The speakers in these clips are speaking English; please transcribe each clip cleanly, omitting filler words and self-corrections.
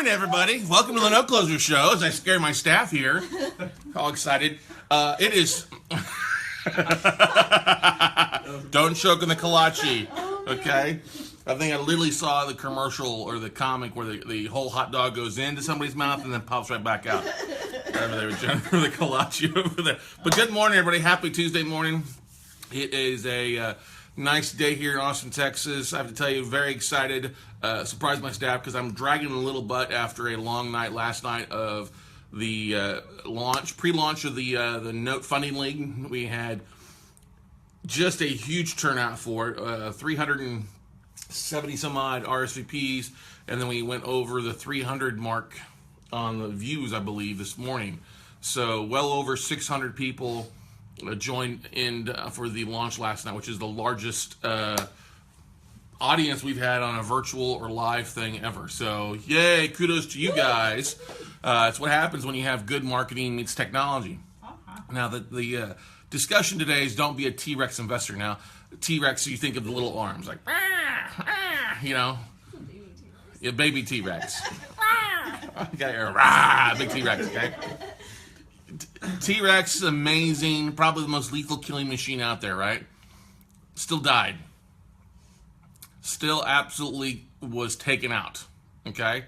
morning, everybody. Welcome to the No Closer Show. As I scare my staff here, all excited. It is. Don't choke on the kolache, okay? I think I literally saw the commercial or the comic where the whole hot dog goes into somebody's mouth and then pops right back out. Whatever they were trying for the kolache over there. But good morning, everybody. Happy Tuesday morning. It is a nice day here in Austin, Texas. I have to tell you, very excited. Surprised my staff because I'm dragging a little butt after a long night last night of the pre-launch of the Note Funding League. We had just a huge turnout for it, 370 some odd RSVPs, and then we went over the 300 mark on the views, I believe, this morning. So well over 600 people joined in for the launch last night, which is the largest audience we've had on a virtual or live thing ever. So yay, kudos to you guys. It's what happens when you have good marketing meets technology. Now the discussion today is don't be a T-Rex investor. Now T-Rex, you think of the little arms like you know, a baby T-Rex. Okay, big T-Rex, okay? T-Rex is amazing, probably the most lethal killing machine out there, right? Still died. Still absolutely was taken out, okay?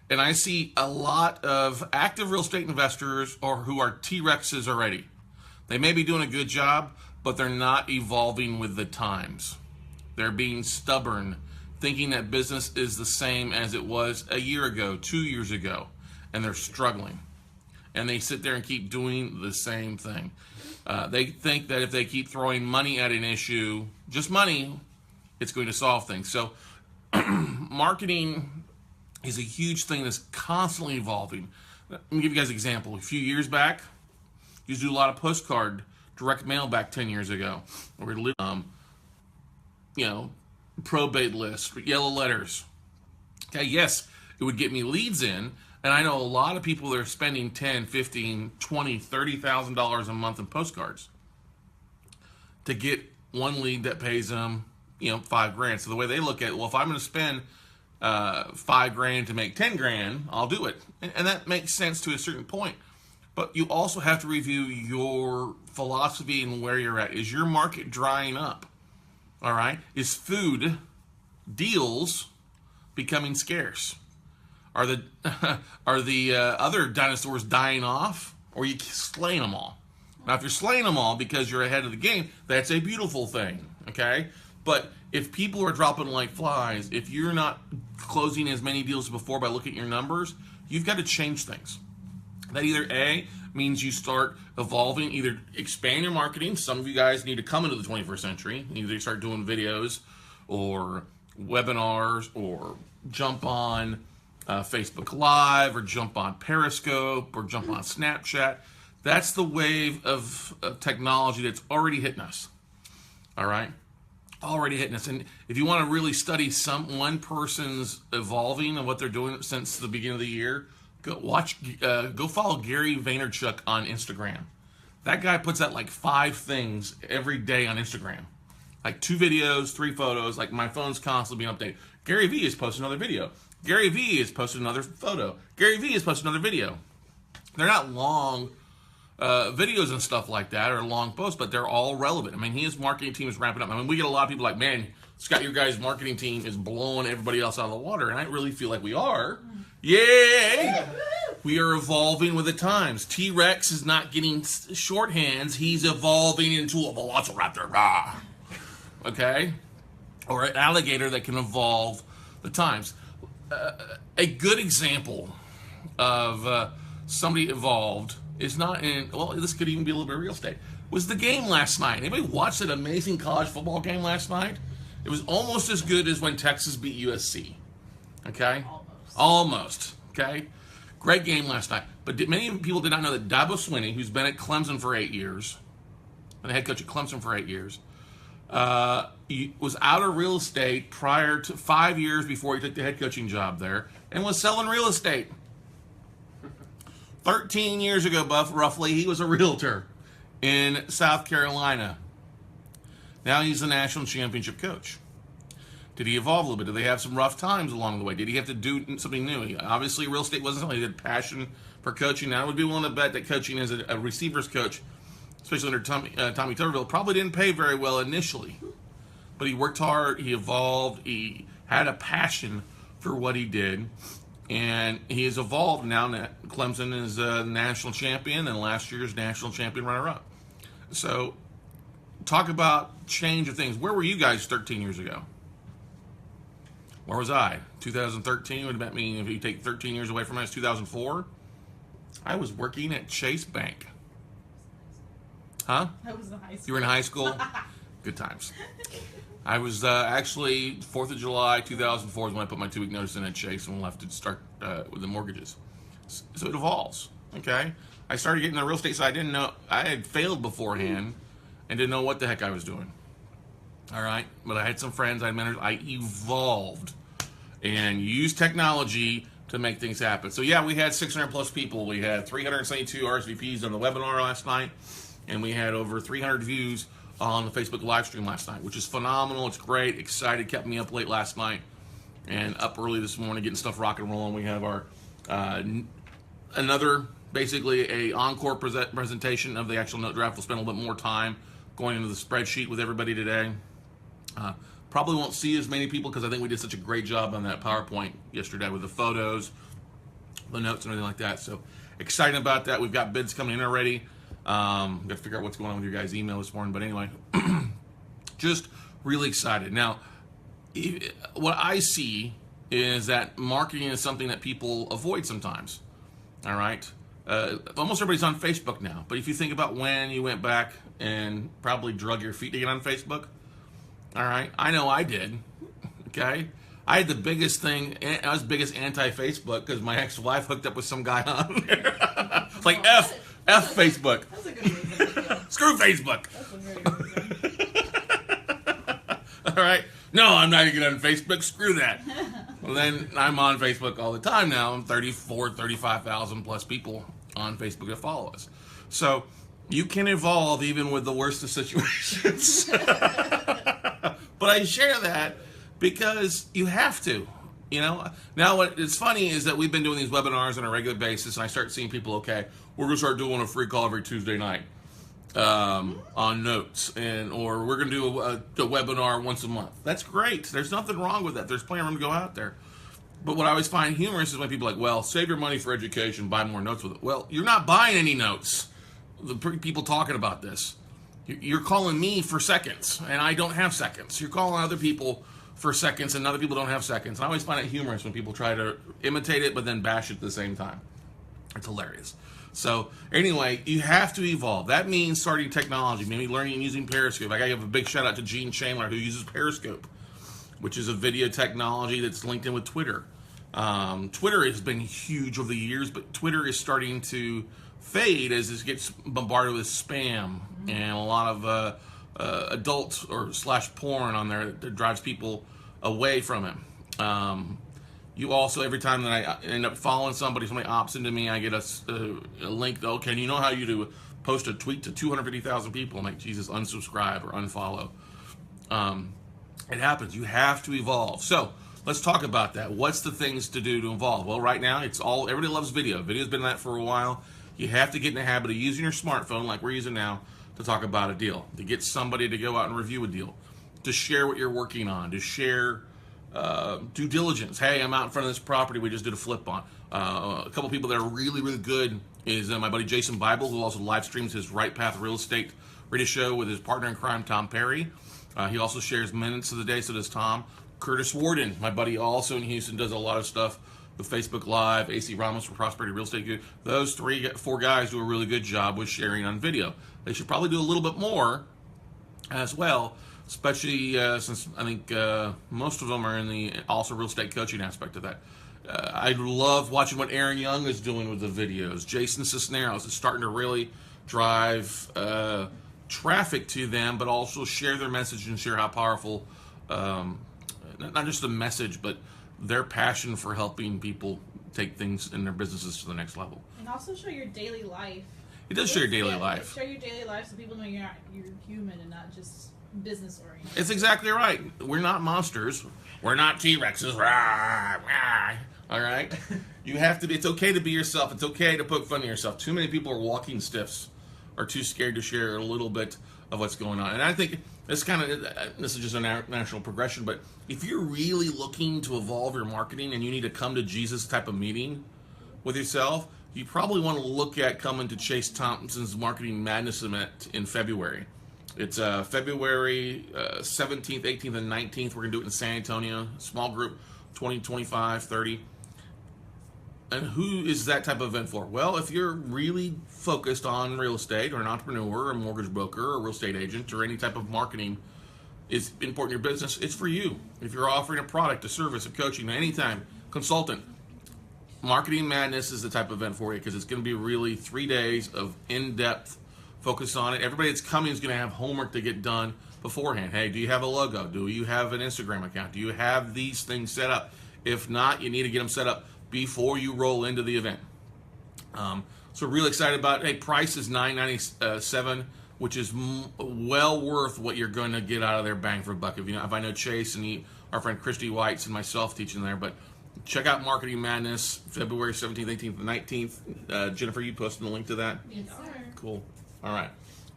And I see a lot of active real estate investors or who are T-Rexes already. They may be doing a good job, but they're not evolving with the times. They're being stubborn, thinking that business is the same as it was a year ago, 2 years ago, and they're struggling. And they sit there and keep doing the same thing. They think that if they keep throwing money at an issue, just money, it's going to solve things. So marketing is a huge thing that's constantly evolving. Let me give you guys an example. A few years back, you used to do a lot of postcard, direct mail back 10 years ago. Or probate lists, yellow letters. Okay, yes, it would get me leads in. And I know a lot of people that are spending $10, $15, $20, $30,000 a month in postcards to get one lead that pays them, $5,000. So the way they look at it, well, if I'm going to spend $5,000 to make $10,000, I'll do it. And that makes sense to a certain point. But you also have to review your philosophy and where you're at. Is your market drying up? All right. Is food deals becoming scarce? Are the other dinosaurs dying off, or are you slaying them all? Now, if you're slaying them all because you're ahead of the game, that's a beautiful thing, okay? But if people are dropping like flies, if you're not closing as many deals as before by looking at your numbers, you've got to change things. That either A, means you start evolving, either expand your marketing. Some of you guys need to come into the 21st century. You either start doing videos or webinars or jump on Facebook Live or jump on Periscope or jump on Snapchat. That's the wave of technology that's already hitting us. All right? Already hitting us. And if you want to really study one person's evolving and what they're doing since the beginning of the year, go follow Gary Vaynerchuk on Instagram. That guy puts out like 5 things every day on Instagram. Like 2 videos, 3 photos. Like my phone's constantly being updated. Gary V is posting another video. Gary V is posting another photo. Gary V is posting another video. They're not long videos and stuff like that or long posts, but they're all relevant. I mean, his marketing team is ramping up. I mean, we get a lot of people like, man, Scott, your guys' marketing team is blowing everybody else out of the water. And I really feel like we are. Yay! We are evolving with the times. T-Rex is not getting shorthands. He's evolving into a velociraptor. Rah. Okay? Or an alligator that can evolve the times. A good example of somebody evolved is not in, well, this could even be a little bit of real estate, was the game last night. Anybody watched that amazing college football game last night? It was almost as good as when Texas beat USC. Okay? Almost. Okay? Great game last night. But many people did not know that Dabo Swinney, who's been at Clemson for 8 years, and the head coach at Clemson for 8 years, he was out of real estate prior to 5 years before he took the head coaching job there and was selling real estate. 13 years ago, roughly, he was a realtor in South Carolina. Now he's the national championship coach. Did he evolve a little bit? Did they have some rough times along the way? Did he have to do something new? Obviously, real estate wasn't something he had passion for coaching. Now, I would be willing to bet that coaching as a receivers coach, especially under Tommy Tuberville, probably didn't pay very well initially. But he worked hard, he evolved, he had a passion for what he did, and he has evolved now. Clemson is a national champion and last year's national champion runner-up. So, talk about change of things. Where were you guys 13 years ago? Where was I? 2013 would have mean if you take 13 years away from us, 2004. I was working at Chase Bank. Huh? I was in high school. You were in high school? Good times. I was actually 4th of July 2004 is when I put my 2-week notice in at Chase and left to start with the mortgages. So it evolves. Okay. I started getting the real estate side. I didn't know I had failed beforehand and didn't know what the heck I was doing. All right, but I had some friends, I had mentors. I evolved and used technology to make things happen. So yeah, we had 600 plus people. We had 372 RSVPs on the webinar last night, and we had over 300 views on the Facebook live stream last night, which is phenomenal. It's great. Excited. Kept me up late last night and up early this morning getting stuff rock and rolling. We have our another basically a encore presentation of the actual note draft. We'll spend a little bit more time going into the spreadsheet with everybody today. Probably won't see as many people because I think we did such a great job on that PowerPoint yesterday with the photos, the notes, and everything like that. So excited about that. We've got bids coming in already. Got to figure out what's going on with your guys' email this morning. But anyway, just really excited. Now, what I see is that marketing is something that people avoid sometimes. All right. Almost everybody's on Facebook now. But if you think about when you went back and probably drug your feet to get on Facebook, all right, I know I did. Okay, I had the biggest thing. I was biggest anti-Facebook because my ex-wife hooked up with some guy on there. It's like F Facebook. That's a good reason. Screw Facebook. That's a very good reason. All right. No, I'm not going to get on Facebook. Screw that. Well, then I'm on Facebook all the time now. I'm 35,000 plus people on Facebook that follow us. So you can evolve even with the worst of situations. But I share that because you have to. You know, now what it's funny is that we've been doing these webinars on a regular basis, and I start seeing people, okay, we're going to start doing a free call every Tuesday night on notes, or we're going to do a webinar once a month. That's great. There's nothing wrong with that. There's plenty of room to go out there. But what I always find humorous is when people are like, well, save your money for education, buy more notes with it. Well, you're not buying any notes. The people talking about this. You're calling me for seconds, and I don't have seconds. You're calling other people for seconds, and other people don't have seconds. And I always find it humorous when people try to imitate it, but then bash it at the same time. It's hilarious. So anyway, you have to evolve. That means starting technology, maybe learning and using Periscope. I got to give a big shout out to Gene Chandler, who uses Periscope, which is a video technology that's linked in with Twitter. Twitter has been huge over the years, but Twitter is starting to fade as it gets bombarded with spam and a lot of adult or / porn on there that drives people away from it. You also, every time that I end up following somebody opts into me, I get a link. Okay, and you know how you do post a tweet to 250,000 people? I'm like, Jesus, unsubscribe or unfollow. It happens. You have to evolve. So let's talk about that. What's the things to do to evolve? Well, right now, everybody loves video. Video's been that for a while. You have to get in the habit of using your smartphone like we're using now to talk about a deal, to get somebody to go out and review a deal, to share what you're working on, to share due diligence. Hey, I'm out in front of this property we just did a flip on. A couple people that are really, really good is my buddy Jason Bible, who also live streams his Right Path Real Estate radio show with his partner in crime, Tom Perry. He also shares minutes of the day, so does Tom. Curtis Warden, my buddy also in Houston, does a lot of stuff with Facebook Live, AC Ramos for Prosperity Real Estate Group. Those 4 guys do a really good job with sharing on video. They should probably do a little bit more as well, especially since I think most of them are in the also real estate coaching aspect of that. I love watching what Aaron Young is doing with the videos. Jason Cisneros is starting to really drive traffic to them, but also share their message and share how powerful, not just the message, but their passion for helping people take things in their businesses to the next level. And also show your daily life. It does show your daily life. Show your daily life so people know you're human and not just business oriented. It's exactly right. We're not monsters. We're not T-Rexes. Rah, rah. All right? You have to be, it's okay to be yourself. It's okay to poke fun at yourself. Too many people are walking stiffs, are too scared to share a little bit of what's going on. And I think this is just a natural progression, but if you're really looking to evolve your marketing and you need to come to Jesus type of meeting with yourself, you probably want to look at coming to Chase Thompson's Marketing Madness event in February. It's February 17th, 18th, and 19th. We're going to do it in San Antonio. Small group, 20, 25, 30. And who is that type of event for? Well, if you're really focused on real estate or an entrepreneur or a mortgage broker or a real estate agent or any type of marketing is important in your business, it's for you. If you're offering a product, a service, a coaching, anytime, consultant, Marketing Madness is the type of event for you because it's going to be really 3 days of in-depth focus on it. Everybody that's coming is going to have homework to get done beforehand. Hey, do you have a logo? Do you have an Instagram account? Do you have these things set up? If not, you need to get them set up before you roll into the event. So really excited about it. Hey, price is $997, which is well worth what you're going to get out of their bang for a buck. If I know Chase and our friend Christy Whites and myself teaching there, but check out Marketing Madness, February 17th, 18th, and 19th. Jennifer, you posted the link to that? Yes, sir. Cool. All right.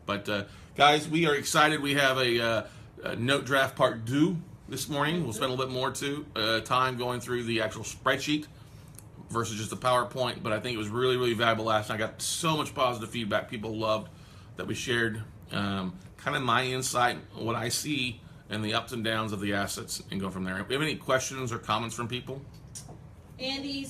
But guys, we are excited. We have a note draft part due this morning. We'll spend a little bit more time going through the actual spreadsheet versus just the PowerPoint, but I think it was really, really valuable last night. I got so much positive feedback. People loved that we shared kind of my insight, what I see, and the ups and downs of the assets, and go from there. If you have any questions or comments from people? Andy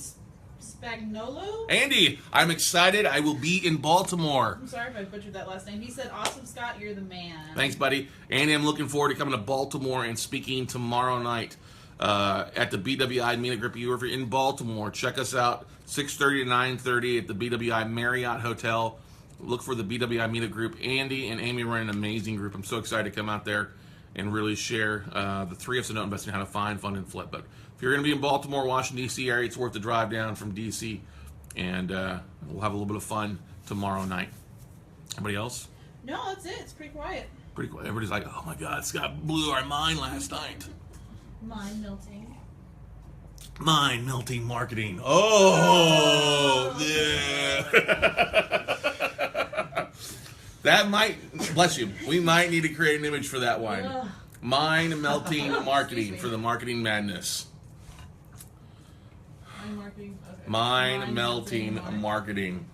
Spagnolo? Andy, I'm excited. I will be in Baltimore. I'm sorry if I butchered that last name. He said, "Awesome, Scott, you're the man." Thanks, buddy. Andy, I'm looking forward to coming to Baltimore and speaking tomorrow night at the BWI Meet and Grip. If you're in Baltimore, check us out, 6:30 to 9:30 at the BWI Marriott Hotel. Look for the BWI Meet and Group. Andy and Amy run an amazing group. I'm so excited to come out there and really share the three of us that know investing, how to find, fund, and flip. But if you're going to be in Baltimore, Washington, D.C. area, it's worth the drive down from D.C. And we'll have a little bit of fun tomorrow night. Anybody else? No, that's it. It's pretty quiet. Pretty quiet. Everybody's like, oh my God, Scott blew our mind last night. Mind melting. Mind melting marketing. Oh, yeah. That might, bless you, we might need to create an image for that one. Ugh. Mind melting marketing for the Marketing Madness. Mind marketing. Okay. Mind melting marketing.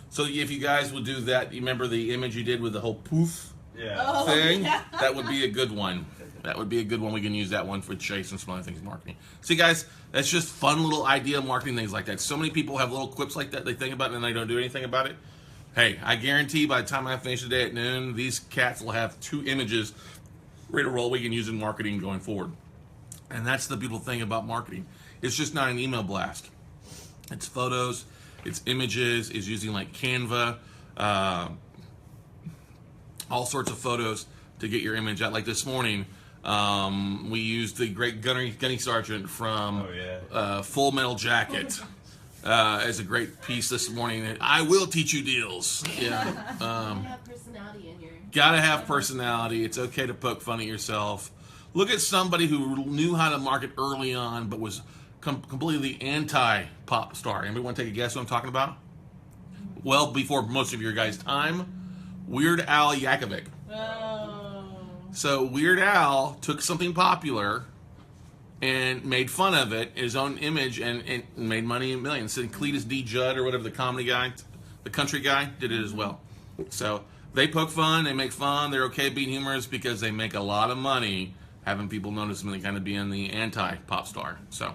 So if you guys would do that, you remember the image you did with the whole poof Oh, thing? yeah. That would be a good one. That would be a good one. We can use that one for Chase and some other things marketing. See, guys, that's just fun little idea marketing things like that. So many people have little quips like that they think about it and they don't do anything about it. Hey, I guarantee by the time I finish the day at noon, these cats will have 2 images ready to roll we can use in marketing going forward. And that's the beautiful thing about marketing. It's just not an email blast. It's photos, it's images, it's using like Canva, all sorts of photos to get your image out. Like this morning, we used the great Gunny Sargent from Full Metal Jacket as a great piece this morning. I will teach you deals. Yeah. Have personality in your. Gotta have personality. It's okay to poke fun at yourself. Look at somebody who knew how to market early on, but was completely anti-pop star. Anybody want to take a guess what I'm talking about? Well, before most of your guys' time, Weird Al Yankovic. Oh. So Weird Al took something popular and made fun of it, his own image, and made money in millions. So Cletus D. Judd or whatever, the comedy guy, the country guy, did it as well. So they poke fun, they make fun, they're okay being humorous because they make a lot of money having people notice them and kind of being the anti-pop star. So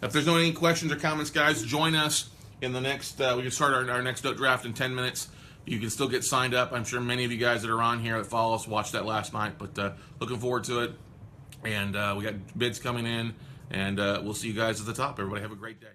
if there's no any questions or comments, guys, join us in the next, we can start our next draft in 10 minutes. You can still get signed up. I'm sure many of you guys that are on here that follow us watched that last night, but looking forward to it. And we got bids coming in, and we'll see you guys at the top. Everybody have a great day.